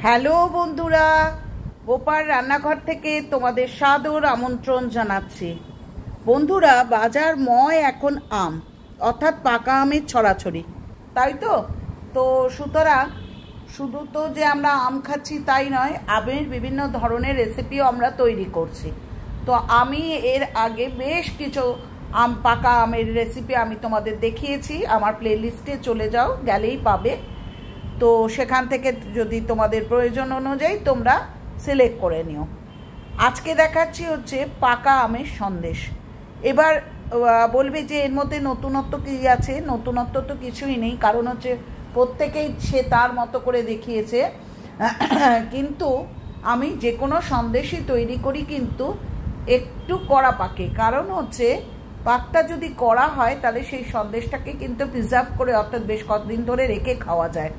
Hello বন্ধুরা, গোপাল রান্নাঘর থেকে তোমাদের সাদর আমন্ত্রণ জানাচ্ছি। বন্ধুরা, বাজার ময় এখন আম, অর্থাৎ পাকা আমের ছড়াছড়ি, তাই তো। সুতরাং শুধু তো যে আমরা আম খাচ্ছি তাই নয়, আমের বিভিন্ন ধরনের রেসিপিও আমরা তৈরি করছি। তো আমি এর আগে বেশ কিছু পাকা আমের রেসিপি আমি তোমাদের দেখিয়েছি। আমার প্লে লিস্টে চলে যাও, গেলেই পাবে। তো সেখান থেকে যদি তোমাদের প্রয়োজন অনুযায়ী তোমরা সিলেক্ট করে নিও। আজকে দেখাচ্ছি হচ্ছে পাকা আমের সন্দেশ। এবার বলবে যে এর মধ্যে নতুনত্ব কী আছে? নতুনত্ব তো কিছুই নেই, কারণ হচ্ছে প্রত্যেকেই সে তার মতো করে দেখিয়েছে। কিন্তু আমি যে কোনো সন্দেশই তৈরি করি কিন্তু একটু কড়া পাকে, কারণ হচ্ছে পাকটা যদি কড়া হয় তাহলে সেই সন্দেশটাকে কিন্তু প্রিজার্ভ করে, অর্থাৎ বেশ কতদিন ধরে রেখে খাওয়া যায়।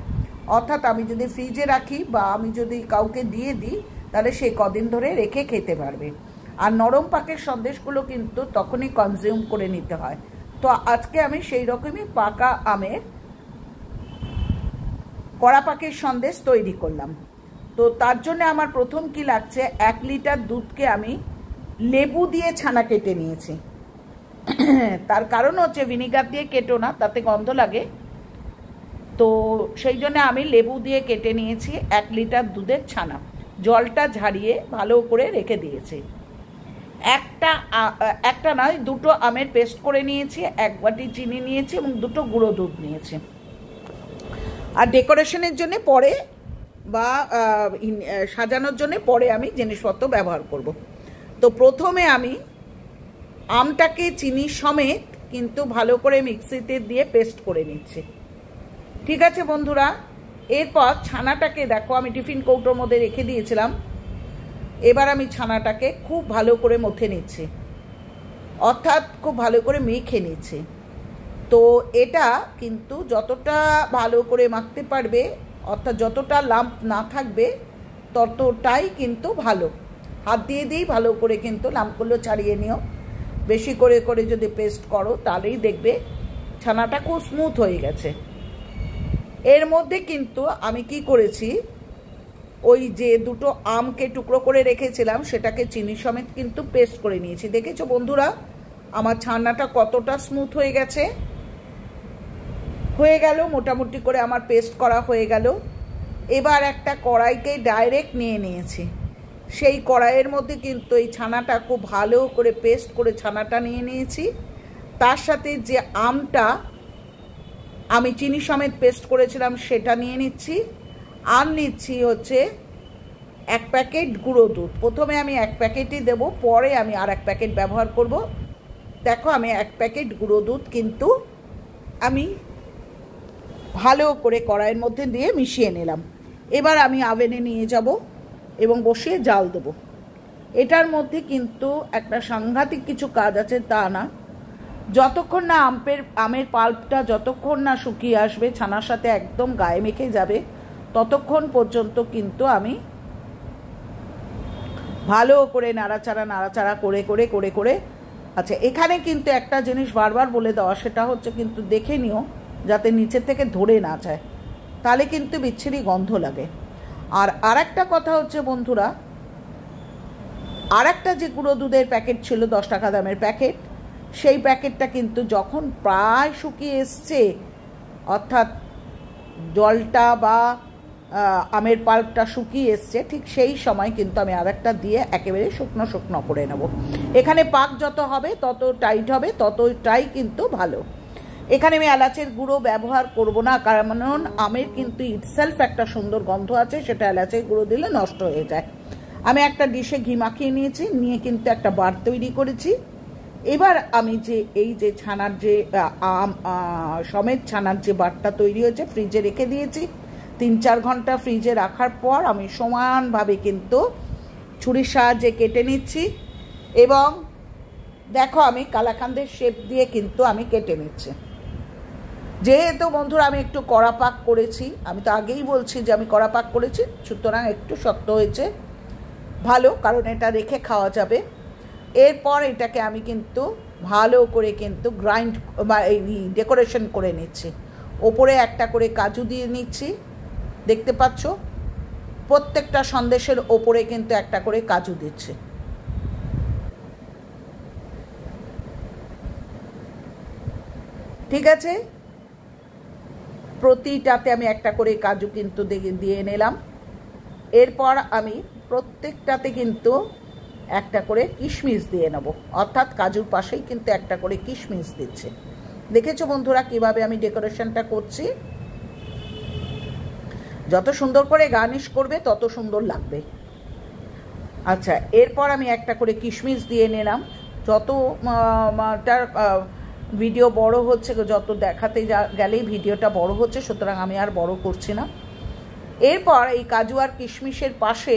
অর্থাৎ আমি যদি ফ্রিজে রাখি বা আমি যদি কাউকে দিয়ে দিই তাহলে সে কদিন ধরে রেখে খেতে পারবে। আর নরম পাকের সন্দেশগুলো কিন্তু তখনই কনজিউম করে নিতে হয়। তো আজকে আমি সেই রকমই পাকা আমের কড়া পাকের সন্দেশ তৈরি করলাম। তো তার জন্য আমার প্রথম কি লাগছে, 1 লিটার দুধকে আমি লেবু দিয়ে ছানা কেটে নিয়েছি। তার কারণ হচ্ছে ভিনিগার দিয়ে কেটো না, তাতে গন্ধ লাগে। তো সেই জন্য আমি লেবু দিয়ে কেটে নিয়েছি 1 লিটার দুধের ছানা। জলটা ঝারিয়ে ভালো করে রেখে দিয়েছি। একটা নয়, 2টো আমের পেস্ট করে নিয়েছি, 1 বাটি চিনি নিয়েছি এবং 2টো গুঁড়ো দুধ নিয়েছি। আর ডেকোরেশনের জন্য পরে বা সাজানোর জন্য পরে আমি জিনিসপত্র ব্যবহার করব। তো প্রথমে আমি আমটাকে চিনি সমেত কিন্তু ভালো করে মিক্সিতে দিয়ে পেস্ট করে নিচ্ছি। ঠিক আছে বন্ধুরা, এরপর ছানাটাকে দেখো আমি টিফিন কৌটোর মধ্যে রেখে দিয়েছিলাম। এবার আমি ছানাটাকে খুব ভালো করে মথে নিচ্ছি, অর্থাৎ খুব ভালো করে মেখে নিচ্ছি। তো এটা কিন্তু যতটা ভালো করে মাখতে পারবে, অর্থাৎ যতটা লাম্প না থাকবে ততটাই কিন্তু ভালো। হাত দিয়ে দিয়েই ভালো করে কিন্তু লাম্পগুলো ছাড়িয়ে নিও। বেশি করে করে যদি পেস্ট করো তাহলেই দেখবে ছানাটা খুব স্মুথ হয়ে গেছে। এর মধ্যে কিন্তু আমি কি করেছি, ওই যে 2টো আমকে টুকরো করে রেখেছিলাম সেটাকে চিনি সমেত কিন্তু পেস্ট করে নিয়েছি। দেখেছো বন্ধুরা আমার ছানাটা কতটা স্মুথ হয়ে গেছে। হয়ে গেল মোটামুটি করে আমার পেস্ট করা হয়ে গেল। এবার একটা কড়াইকে ডাইরেক্ট নিয়ে নিয়েছি। সেই কড়াইয়ের মধ্যে কিন্তু এই ছানাটা খুব ভালো করে পেস্ট করে ছানাটা নিয়ে নিয়েছি। তার সাথে যে আমটা আমি চিনি সমেত পেস্ট করেছিলাম সেটা নিয়ে নিচ্ছি। আর নিচ্ছি হচ্ছে 1 প্যাকেট গুঁড়ো দুধ। প্রথমে আমি 1 প্যাকেটই দেবো, পরে আমি আর 1 প্যাকেট ব্যবহার করব। দেখো আমি 1 প্যাকেট গুঁড়ো দুধ কিন্তু আমি ভালো করে কড়াইয়ের মধ্যে দিয়ে মিশিয়ে নিলাম। এবার আমি আভেনে নিয়ে যাব এবং বসিয়ে জাল দেবো। এটার মধ্যে কিন্তু একটা সাংঘাতিক কিছু কাজ আছে, তা না, যতক্ষণ না আমের পাল্পটা যতক্ষণ না শুকিয়ে আসবে, ছানার সাথে একদম গায়ে মেখে যাবে, ততক্ষণ পর্যন্ত কিন্তু আমি ভালো করে নাড়াচাড়া করে করে করে করে আচ্ছা, এখানে কিন্তু একটা জিনিস বারবার বলে দেওয়া, সেটা হচ্ছে কিন্তু দেখে নিও যাতে নিচের থেকে ধরে না যায়, তাহলে কিন্তু বিচ্ছিরি গন্ধ লাগে। আর আরেকটা কথা হচ্ছে বন্ধুরা, আরেকটা যে গুঁড়ো দুধের প্যাকেট ছিল 10 টাকা দামের প্যাকেট, সেই প্যাকেটটা কিন্তু যখন প্রায় শুকিয়ে এসছে, অর্থাৎ জলটা বা আমের পাল্পটা শুকিয়ে এসছে, ঠিক সেই সময় কিন্তু আমি আরেকটা দিয়ে একেবারে শুকনো শুকনো করে নেব। এখানে পাক যত হবে তত টাইট হবে, ততটাই কিন্তু ভালো। এখানে আমি এলাচের গুঁড়ো ব্যবহার করব না, কারণ আমের কিন্তু ইটসেলফ একটা সুন্দর গন্ধ আছে, সেটা এলাচের গুঁড়ো দিলে নষ্ট হয়ে যায়। আমি একটা ডিশে ঘি মাখিয়ে নিয়েছি, নিয়ে কিন্তু একটা বার তৈরি করেছি। এবার আমি যে এই যে ছানার যে সমেত ছানার যে বারটা তৈরি হয়েছে ফ্রিজে রেখে দিয়েছি। 3-4 ঘন্টা ফ্রিজে রাখার পর আমি সমানভাবে কিন্তু ছুরির সাহায্যে কেটে নিচ্ছি এবং দেখো আমি কালাকান্দের শেপ দিয়ে কিন্তু আমি কেটে নিচ্ছি। যেহেতু বন্ধুরা আমি একটু কড়া পাক করেছি, আমি তো আগেই বলছি যে আমি কড়া পাক করেছি, সুতরাং একটু শক্ত হয়েছে ভালো, কারণ এটা রেখে খাওয়া যাবে। এরপর এটাকে আমি কিন্তু ভালো করে কিন্তু গ্রাইন্ড বা এই ডেকোরেশন করে নিচ্ছি। ওপরে একটা করে কাজু দিয়ে নিচ্ছি, দেখতে পাচ্ছ। প্রত্যেকটা সন্দেশের ওপরে কিন্তু একটা করে কাজু দিচ্ছে। ঠিক আছে, প্রতিটাতে আমি একটা করে কাজু কিন্তু দিয়ে নিলাম। এরপর আমি প্রত্যেকটাতে কিন্তু একটা করে কিশমিশ দিয়ে নেব, অর্থাৎ কাজুর পাশেই কিন্তু একটা করে কিশমিশ দিচ্ছে। দেখেছো বন্ধুরা কিভাবে আমি ডেকোরেশনটা করছি? যত সুন্দর করে গার্নিশ করবে তত সুন্দর লাগবে। আচ্ছা, এরপর আমি একটা করে কিশমিশ দিয়ে নিলাম। যত ভিডিও বড় হচ্ছে, যত দেখাতে গেলেই ভিডিওটা বড় হচ্ছে, সুতরাং আমি আর বড় করছি না। এরপর এই কাজু আর কিশমিশের পাশে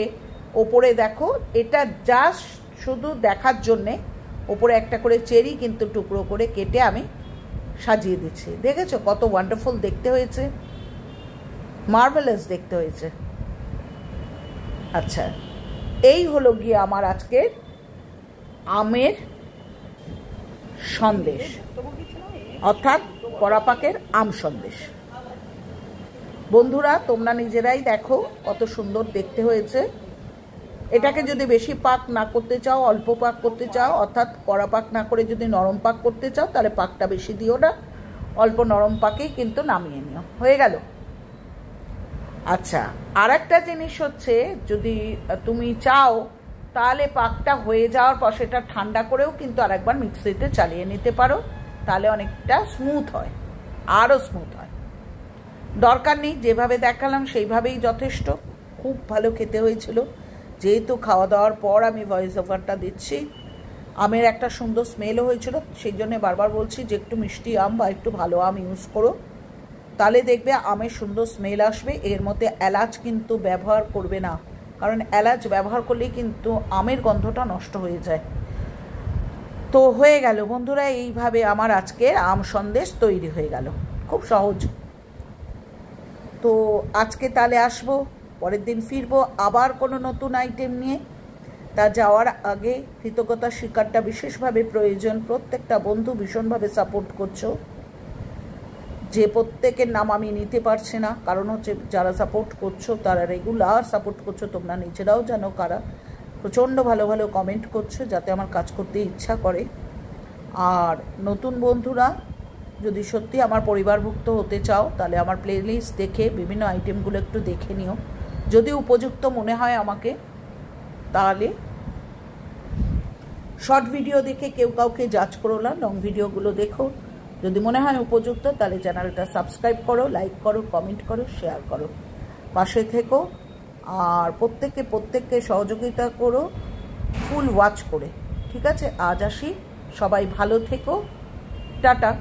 ওপরে দেখো, এটা জাস্ট শুধু দেখার জন্যে ওপরে একটা করে চেরি কিন্তু টুকরো করে কেটে আমি সাজিয়ে দিচ্ছি। দেখেছো কত ওয়ান্ডারফুল দেখতে হয়েছে, মার্ভেলাস দেখতে হয়েছে। আচ্ছা, এই হলো গিয়ে আমার আজকের আমের সন্দেশ, অর্থাৎ কড়াপাকের আম সন্দেশ। বন্ধুরা তোমরা নিজেরাই দেখো কত সুন্দর দেখতে হয়েছে। এটাকে যদি বেশি পাক না করতে চাও, অল্প পাক করতে চাও, অর্থাৎ কড়া পাক না করে যদি নরম পাক করতে চাও, তাহলে পাকটা বেশি দিও না, অল্প নরম পাকেই কিন্তু নামিয়ে নিও, হয়ে গেল। আচ্ছা, আর একটা জিনিস হচ্ছে, যদি তুমি চাও তাহলে পাকটা হয়ে যাওয়ার পর সেটা ঠান্ডা করেও কিন্তু আরেকবার মিক্সিতে চালিয়ে নিতে পারো, তাহলে অনেকটা স্মুথ হয়, আরও স্মুথ হয়। দরকার নেই, যেভাবে দেখালাম সেইভাবেই যথেষ্ট। খুব ভালো খেতে হয়েছিল। যেহেতু খাওয়া দাওয়ার পর আমি ভয়েস ওভারটা দিচ্ছি, আমের একটা সুন্দর স্মেলও হয়েছিল, সেই জন্য বারবার বলছি যে একটু মিষ্টি আম বা একটু ভালো আম ইউজ করো, তাহলে দেখবে আমের সুন্দর স্মেল আসবে। এর মধ্যে এলাচ কিন্তু ব্যবহার করবে না, কারণ এলাচ ব্যবহার করলেই কিন্তু আমের গন্ধটা নষ্ট হয়ে যায়। তো হয়ে গেল বন্ধুরা, এইভাবে আমার আজকের আম সন্দেশ তৈরি হয়ে গেল, খুব সহজ। তো আজকে তাহলে আসবো, পরের দিন ফিরবো আবার কোনো নতুন আইটেম নিয়ে। তা যাওয়ার আগে কৃতজ্ঞতা স্বীকারটা বিশেষভাবে প্রয়োজন। প্রত্যেকটা বন্ধু ভীষণভাবে সাপোর্ট করছো, যে প্রত্যেকের নাম আমি নিতে পারছি না, কারণ হচ্ছে যারা সাপোর্ট করছো তারা রেগুলার সাপোর্ট করছো, তোমরা নিজেরাও জানো কারা। প্রচণ্ড ভালো ভালো কমেন্ট করছো, যাতে আমার কাজ করতে ইচ্ছা করে। আর নতুন বন্ধুরা যদি সত্যি আমার পরিবারভুক্ত হতে চাও, তাহলে আমার প্লেলিস্ট দেখে বিভিন্ন আইটেমগুলো একটু দেখে নিও। যদি উপযুক্ত মনে হয় আমাকে, তাহলে শর্ট ভিডিও দেখে কেউ কাউকে জাজ করো না, লং ভিডিওগুলো দেখো। যদি মনে হয় উপযুক্ত, তাহলে চ্যানেলটা সাবস্ক্রাইব করো, লাইক করো, কমেন্ট করো, শেয়ার করো, পাশে থেকো। আর প্রত্যেককে সহযোগিতা করো ফুল ওয়াচ করে। ঠিক আছে, আজ আসি, সবাই ভালো থেকো, টাটা।